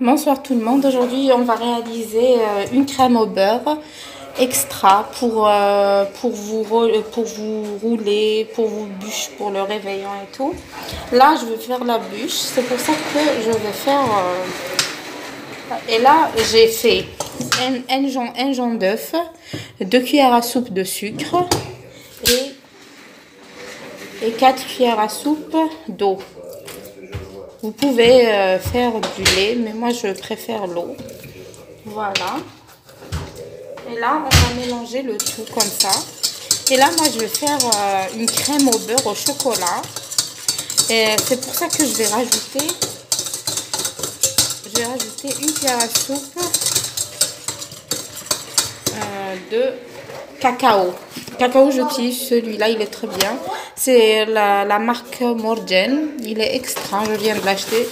Bonsoir tout le monde. Aujourd'hui, on va réaliser une crème au beurre extra pour vous rouler, pour vous bûche, pour le réveillon et tout. Là, je vais faire la bûche. C'est pour ça que je vais faire... Et là, j'ai fait un jaune d'œuf, 2 cuillères à soupe de sucre et 4 cuillères à soupe d'eau. Vous pouvez faire du lait, mais moi je préfère l'eau. Voilà. Et là, on va mélanger le tout comme ça. Et là, moi je vais faire une crème au beurre au chocolat. Et c'est pour ça que je vais rajouter une cuillère à soupe de cacao. Cacao, j'utilise celui-là, il est très bien. C'est la marque Morgen. Il est extra, je viens de l'acheter.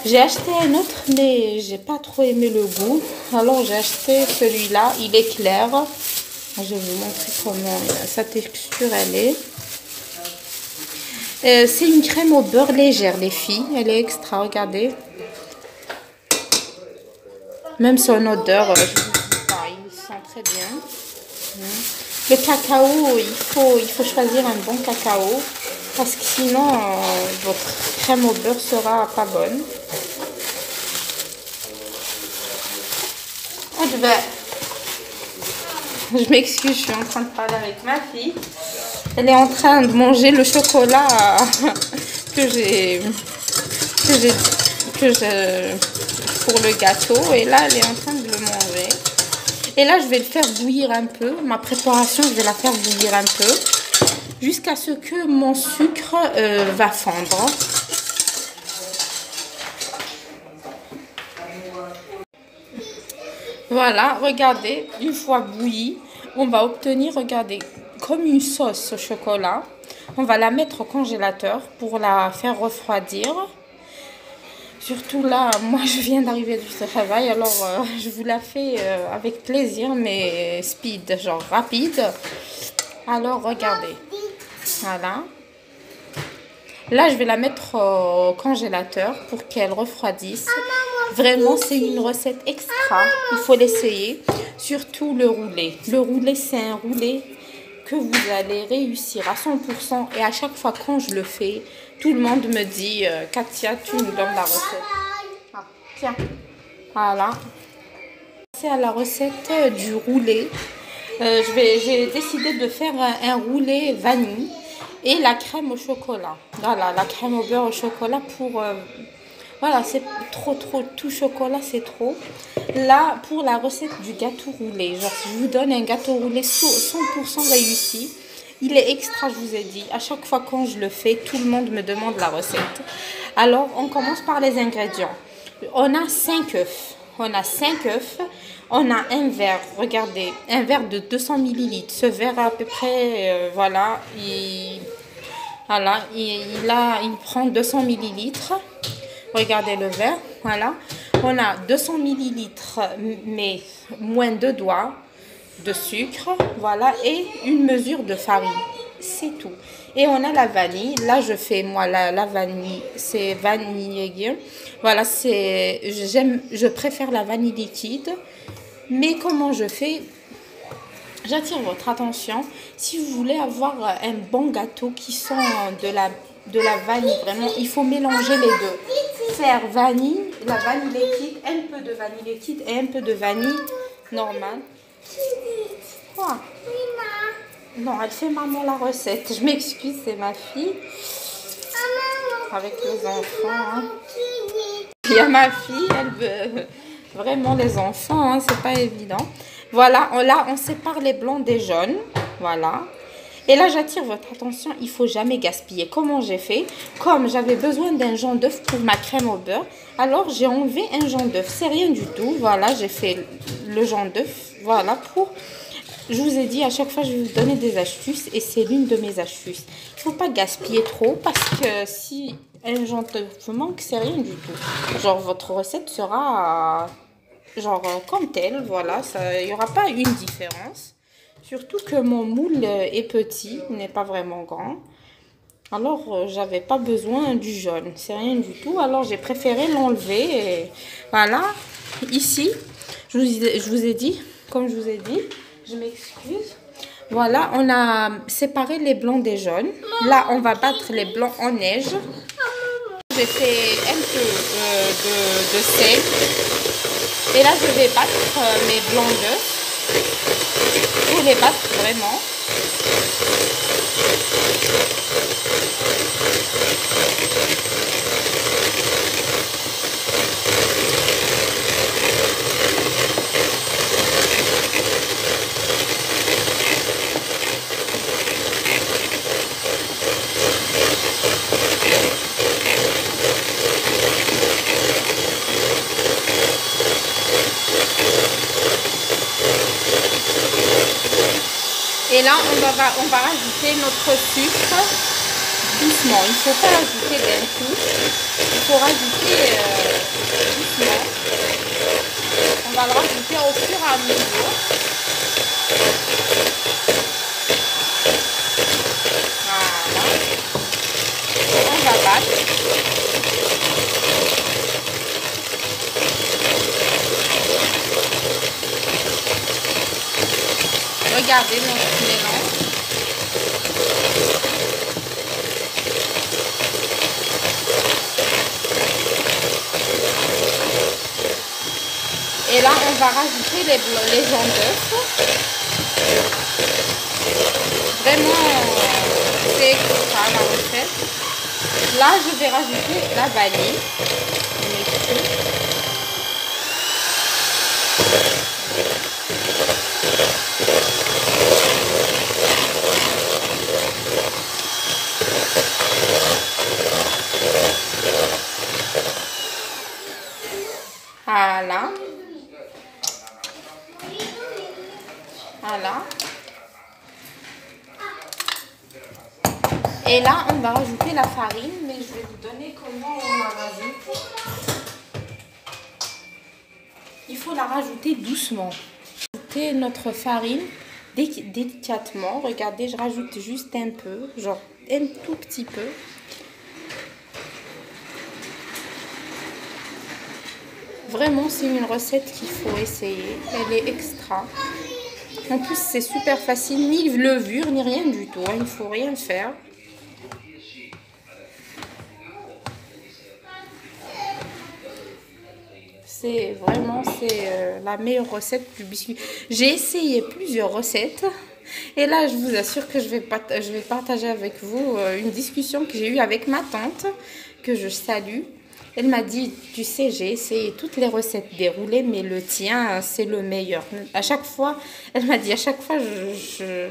J'ai acheté un autre, mais j'ai pas trop aimé le goût. Alors j'ai acheté celui-là, il est clair. Je vais vous montrer comment sa texture elle est. C'est une crème au beurre légère, les filles. Elle est extra, regardez. Même son odeur, je vous dis pas, il sent très bien. Le cacao, il faut choisir un bon cacao parce que sinon votre crème au beurre sera pas bonne. Je m'excuse, je suis en train de parler avec ma fille. Elle est en train de manger le chocolat pour le gâteau et là elle est en train de le manger. Et là, je vais le faire bouillir un peu. Ma préparation, je vais la faire bouillir un peu. Jusqu'à ce que mon sucre va fondre. Voilà, regardez. Une fois bouilli, on va obtenir, regardez, comme une sauce au chocolat. On va la mettre au congélateur pour la faire refroidir. Surtout là, moi je viens d'arriver du travail, alors je vous la fais avec plaisir, mais speed, genre rapide. Alors regardez, voilà. Là, je vais la mettre au congélateur pour qu'elle refroidisse. Vraiment, c'est une recette extra, il faut l'essayer. Surtout le roulé. Le roulé, c'est un roulé que vous allez réussir à 100%. Et à chaque fois quand je le fais, tout le monde me dit Katia, tu nous donnes la recette. Ah, tiens, voilà. C'est à la recette du roulé. J'ai décidé de faire un roulé vanille et la crème au chocolat. Voilà, la crème au beurre au chocolat pour... voilà, c'est trop, tout chocolat, c'est trop. Là, pour la recette du gâteau roulé, genre, je vous donne un gâteau roulé 100% réussi. Il est extra, je vous ai dit. À chaque fois quand je le fais, tout le monde me demande la recette. Alors, on commence par les ingrédients. On a 5 œufs. On a 5 œufs. On a un verre, regardez, un verre de 200 ml. Ce verre à peu près, voilà, il prend 200 ml. Regardez le verre, voilà. On a 200 ml, mais moins 2 doigts de sucre, voilà, et une mesure de farine. C'est tout. Et on a la vanille. Là, je fais, moi, la vanille, c'est vanille. Voilà, je préfère la vanille liquide. Mais comment je fais? J'attire votre attention. Si vous voulez avoir un bon gâteau qui sent de la vanille, vraiment, il faut mélanger les deux. Faire vanille, la vanille liquide, un peu de vanille liquide et un peu de vanille normale. Quoi? Non, elle fait maman la recette. Je m'excuse, c'est ma fille. Avec les enfants. Hein. Il y a ma fille, elle veut vraiment les enfants, hein, c'est pas évident. Voilà, là on sépare les blancs des jaunes. Voilà. Et là, j'attire votre attention, il faut jamais gaspiller. Comment j'ai fait? Comme j'avais besoin d'un jaune d'œuf pour ma crème au beurre, alors j'ai enlevé un jaune d'œuf. C'est rien du tout. Voilà, j'ai fait le jaune d'œuf. Voilà, je vous ai dit, à chaque fois, je vais vous donner des astuces et c'est l'une de mes astuces. Il ne faut pas gaspiller trop parce que si un jaune d'œuf vous manque, c'est rien du tout. Genre, votre recette sera genre comme telle, voilà, il n'y aura pas une différence. Surtout que mon moule est petit, n'est pas vraiment grand. Alors, j'avais pas besoin du jaune, c'est rien du tout. Alors, j'ai préféré l'enlever. Et voilà, ici, je vous ai dit, comme je vous ai dit, je m'excuse. Voilà, on a séparé les blancs des jaunes. Là, on va battre les blancs en neige. J'ai fait un peu de sel. Et là, je vais battre mes blancs d'œufs. Pour les battre vraiment. Et là, on va rajouter notre sucre doucement. Il ne faut pas rajouter d'un coup. Il faut rajouter doucement. On va le rajouter au fur et à mesure. Voilà. On va battre. Regardez notre mélange. Et là, on va rajouter les jaunes d'œufs. Vraiment, c'est extra la recette. Là, je vais rajouter la vanille. Voilà. Voilà. Et là, on va rajouter la farine, mais je vais vous donner comment on la rajoute. Il faut la rajouter doucement. Rajouter notre farine délicatement. Regardez, je rajoute juste un peu, genre un tout petit peu. Vraiment, c'est une recette qu'il faut essayer. Elle est extra. En plus, c'est super facile, ni levure, ni rien du tout. Il ne faut rien faire. C'est vraiment la meilleure recette du biscuit. J'ai essayé plusieurs recettes. Et là, je vous assure que je vais partager avec vous une discussion que j'ai eue avec ma tante, que je salue. Elle m'a dit, tu sais, j'ai essayé toutes les recettes déroulées, mais le tien, c'est le meilleur. À chaque fois, elle m'a dit, à chaque fois, je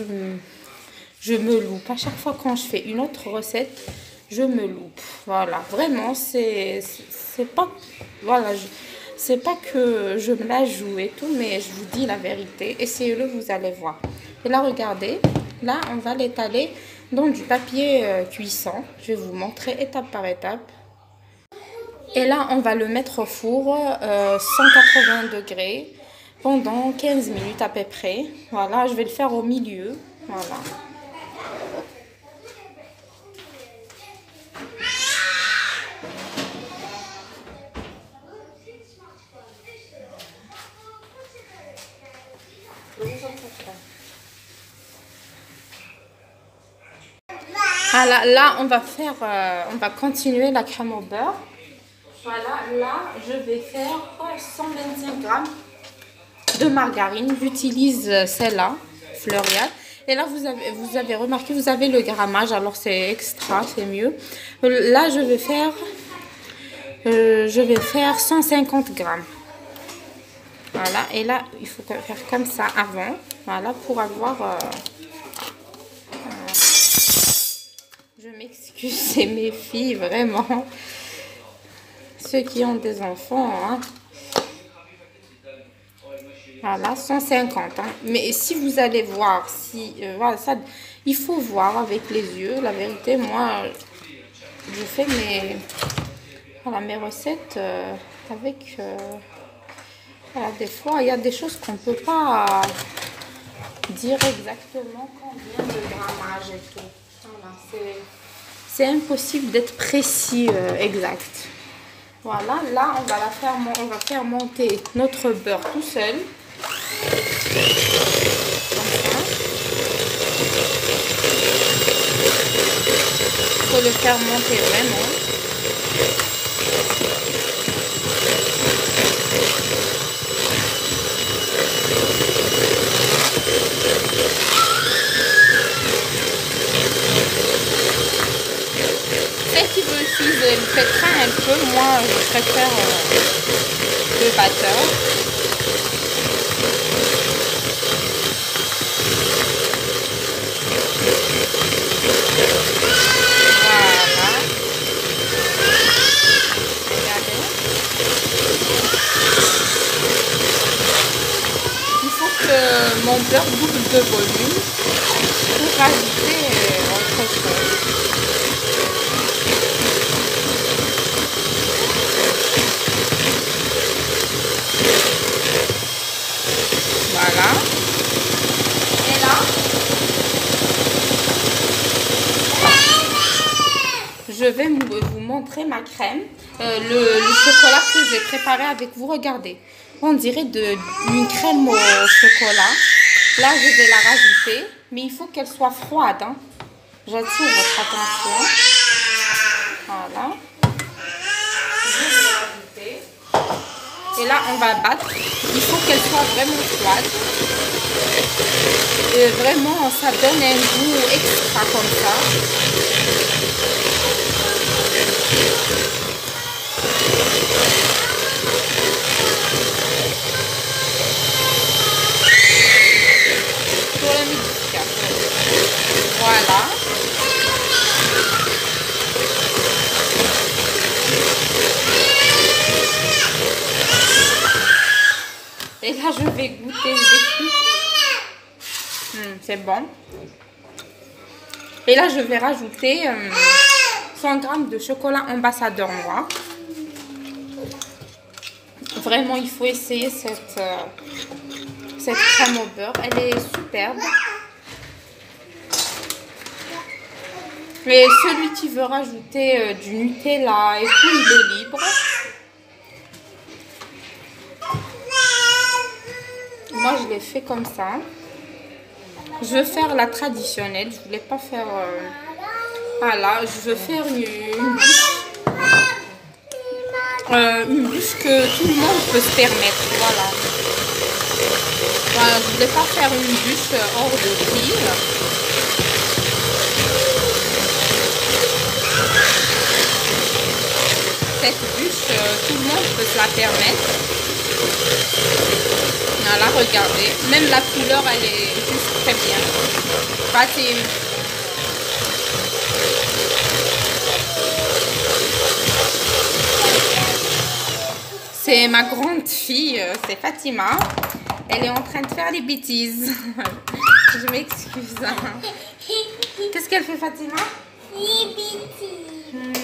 me loupe. À chaque fois, quand je fais une autre recette, je me loupe. Voilà, vraiment, c'est pas... Voilà, c'est pas que je me la joue et tout, mais je vous dis la vérité. Essayez-le, vous allez voir. Et là, regardez, là, on va l'étaler dans du papier cuisson. Je vais vous montrer étape par étape. Et là, on va le mettre au four 180 degrés pendant 15 minutes à peu près. Voilà, je vais le faire au milieu. Voilà. Voilà, là, on va continuer la crème au beurre. Voilà, là, je vais faire 125 grammes de margarine. J'utilise celle-là, Fleurial. Et là, vous avez remarqué, vous avez le grammage, alors c'est extra, c'est mieux. Là, je vais faire 150 grammes. Voilà, et là, il faut faire comme ça avant, voilà, pour avoir... je m'excuse, c'est mes filles, vraiment. Ceux qui ont des enfants, hein. Voilà, 150. Hein. Mais si vous allez voir, voilà, ça, il faut voir avec les yeux. La vérité, moi, je fais mes recettes avec... voilà, des fois, il y a des choses qu'on ne peut pas dire exactement combien de grammage et tout. Voilà, c'est impossible d'être précis, exact. Voilà, là on va faire monter notre beurre tout seul. Comme ça. Il faut le faire monter vraiment. Celle qui veut utiliser le pétrin un peu, moi je préfère le batteur. Voilà. Regardez. Il faut que mon beurre double de volume pour rajouter autre chose. Voilà. Et là, je vais vous montrer ma crème. Le chocolat que j'ai préparé avec vous, regardez. On dirait une crème au chocolat. Là, je vais la rajouter. Mais il faut qu'elle soit froide. Hein. J'attire votre attention. Voilà. Je vais la rajouter. Et là, on va battre. Il faut qu'elle soit vraiment froide. Et vraiment, ça donne un goût extra comme ça. Pour le multiplicateur. Voilà. Et là, je vais goûter. C'est bon. Et là, je vais rajouter 100 g de chocolat ambassadeur noir. Vraiment, il faut essayer cette crème au beurre. Elle est superbe. Et celui qui veut rajouter du Nutella et tout, il est libre. Moi, je l'ai fait comme ça. Je veux faire la traditionnelle. Je voulais pas faire... Voilà, je veux faire une bûche que tout le monde peut se permettre. Voilà. Voilà, je voulais pas faire une bûche hors de prix. Cette bûche, tout le monde peut se la permettre. Voilà, regardez. Même la couleur, elle est juste très bien. Fatima. C'est ma grande fille, c'est Fatima. Elle est en train de faire des bêtises. Je m'excuse. Qu'est-ce qu'elle fait, Fatima? Les bêtises. Elle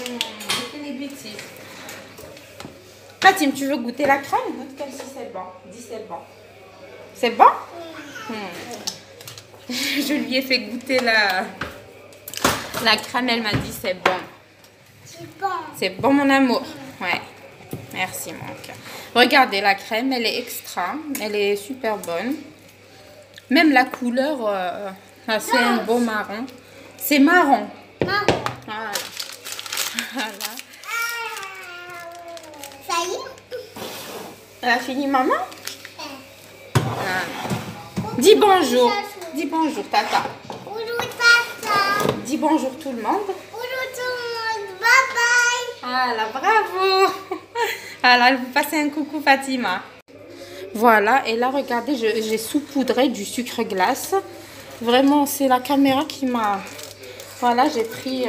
fait des bêtises. Fatima, tu veux goûter la crème? Goûte comme si c'est bon. Dis c'est bon. C'est bon? Je lui ai fait goûter la crème, elle m'a dit c'est bon. C'est bon. C'est bon, mon amour. Ouais. Merci, mon cœur. Regardez, la crème, elle est extra. Elle est super bonne. Même la couleur, c'est un beau marron. C'est marron. Marron. Voilà. Voilà. Ça y est? Elle a fini, maman? Voilà. Dis bonjour. Dis bonjour, tata. Bonjour, tata. Dis bonjour, tout le monde. Bonjour, tout le monde. Bye bye. Voilà, bravo. Voilà, elle vous passe un coucou, Fatima. Voilà, et là, regardez, j'ai saupoudré du sucre glace. Vraiment, c'est la caméra qui m'a... Voilà, j'ai pris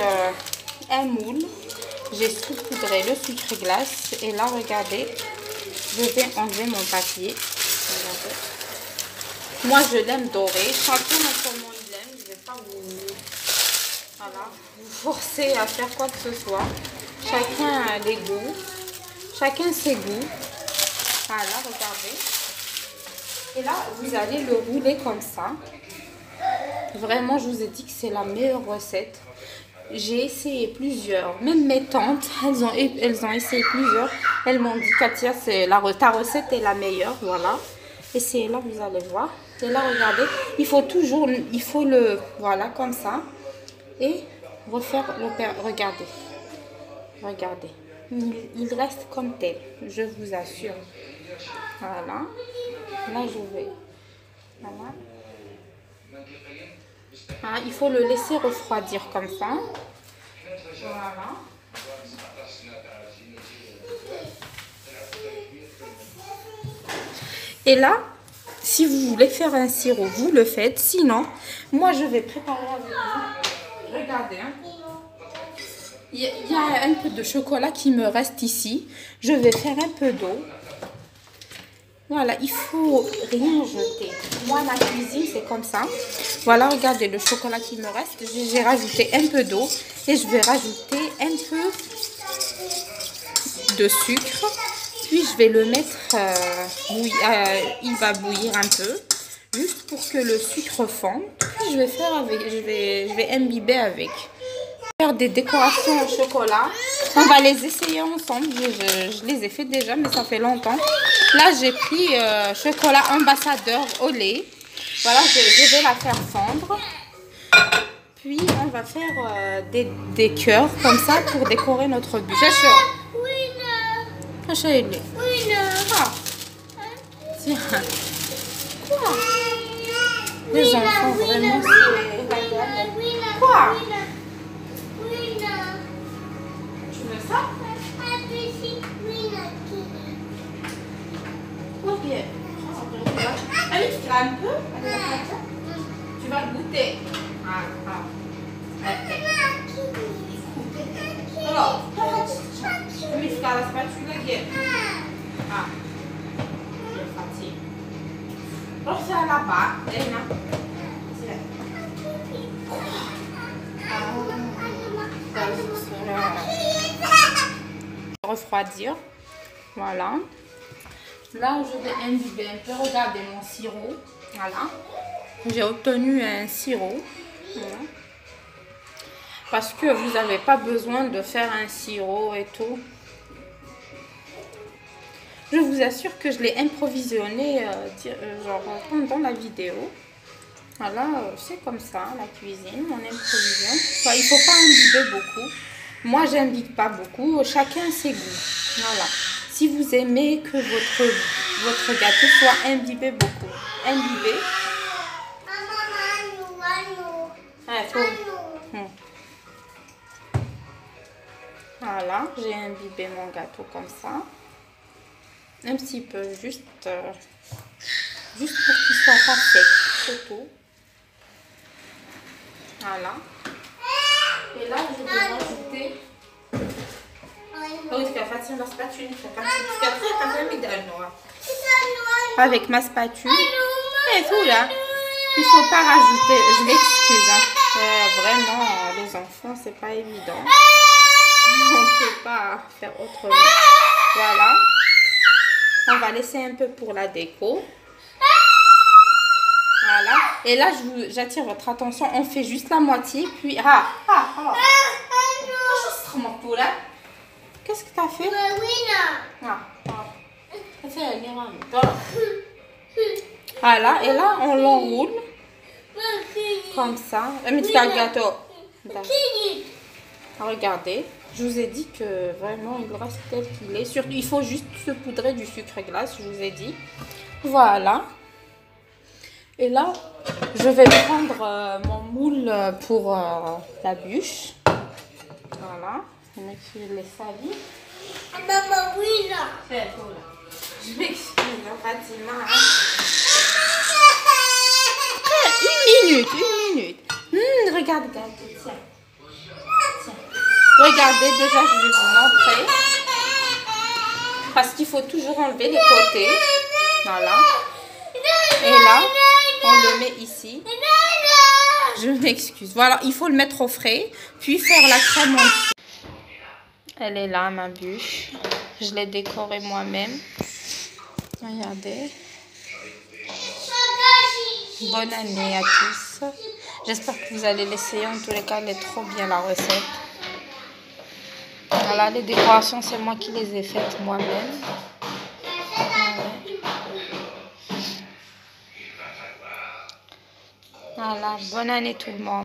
un moule. J'ai saupoudré le sucre glace. Et là, regardez, je vais enlever mon papier. Regardez. Moi, je l'aime doré. Chacun a comment il l'aime. Je ne vais pas vous forcer à faire quoi que ce soit. Chacun a des goûts. Chacun ses goûts. Voilà, regardez. Et là, vous allez le rouler comme ça. Vraiment, je vous ai dit que c'est la meilleure recette. J'ai essayé plusieurs. Même mes tantes, elles ont essayé plusieurs. Elles m'ont dit, Katia, ta recette est la meilleure. Voilà. Essayez-la, vous allez voir. Et là, regardez, voilà, comme ça. Et refaire regardez. Regardez. Il reste comme tel, je vous assure. Voilà. Là, je vais. Voilà. Ah, il faut le laisser refroidir comme ça. Voilà. Et là, si vous voulez faire un sirop, vous le faites. Sinon, moi, je vais préparer avec vous. Regardez. Hein. Il y a un peu de chocolat qui me reste ici. Je vais faire un peu d'eau. Voilà, il faut rien jeter. Moi, ma cuisine, c'est comme ça. Voilà, regardez le chocolat qui me reste. J'ai rajouté un peu d'eau et je vais rajouter un peu de sucre. Puis, je vais le mettre, il va bouillir un peu, juste pour que le sucre fonde. Puis, je vais imbiber avec. Faire des décorations au chocolat. On va les essayer ensemble. Je les ai fait déjà, mais ça fait longtemps. Là, j'ai pris chocolat ambassadeur au lait. Voilà, je vais la faire fondre. Puis, on va faire des cœurs comme ça pour décorer notre bûche. Ah. Tiens. Quoi? Les enfants, vraiment, c'est... Quoi? Ça? Ok. Allez, tu vas un peu. Tu vas goûter. Alors, tu vas la spatule là. Ah. Refais là-bas. Refroidir. Voilà. Là, je vais imbiber un peu. Regardez mon sirop. Voilà. J'ai obtenu un sirop. Voilà. Parce que vous n'avez pas besoin de faire un sirop et tout. Je vous assure que je l'ai improvisionné genre pendant la vidéo. Voilà, c'est comme ça, la cuisine, on improvise. Enfin, il ne faut pas imbiber beaucoup. Moi, j'imbibe pas beaucoup. Chacun ses goûts. Voilà. Si vous aimez que votre gâteau soit imbibé beaucoup. Imbibé. Voilà, j'ai imbibé mon gâteau comme ça. Un petit peu, juste pour qu'il soit pas sec. C'est tout. Voilà. Et là, je vais rajouter... Avec ma spatule. Et tout là. Il ne faut pas rajouter. Je m'excuse. Hein. Vraiment, les enfants, c'est pas évident. On ne peut pas faire autrement. Voilà. On va laisser un peu pour la déco. Voilà. Et là, j'attire votre attention. On fait juste la moitié. Puis... Qu'est-ce que tu as fait? Voilà. Et là, on l'enroule. Comme ça. Gâteau. Regardez. Je vous ai dit que vraiment, il reste tel qu'il est. Surtout, il faut juste se poudrer du sucre glace, je vous ai dit. Voilà. Et là, je vais prendre mon moule pour la bûche. Voilà. Je m'excuse les salis. Je m'excuse, Fatima. Une minute. Regarde, tiens. Regardez, déjà, je vais vous montrer. Parce qu'il faut toujours enlever les côtés. Voilà. Et là, on le met ici. Je m'excuse. Voilà, il faut le mettre au frais. Puis faire la crème en dessous. Elle est là, ma bûche. Je l'ai décorée moi-même. Regardez. Bonne année à tous. J'espère que vous allez l'essayer. En tous les cas, elle est trop bien la recette. Voilà, les décorations, c'est moi qui les ai faites moi-même. Voilà, bonne année tout le monde.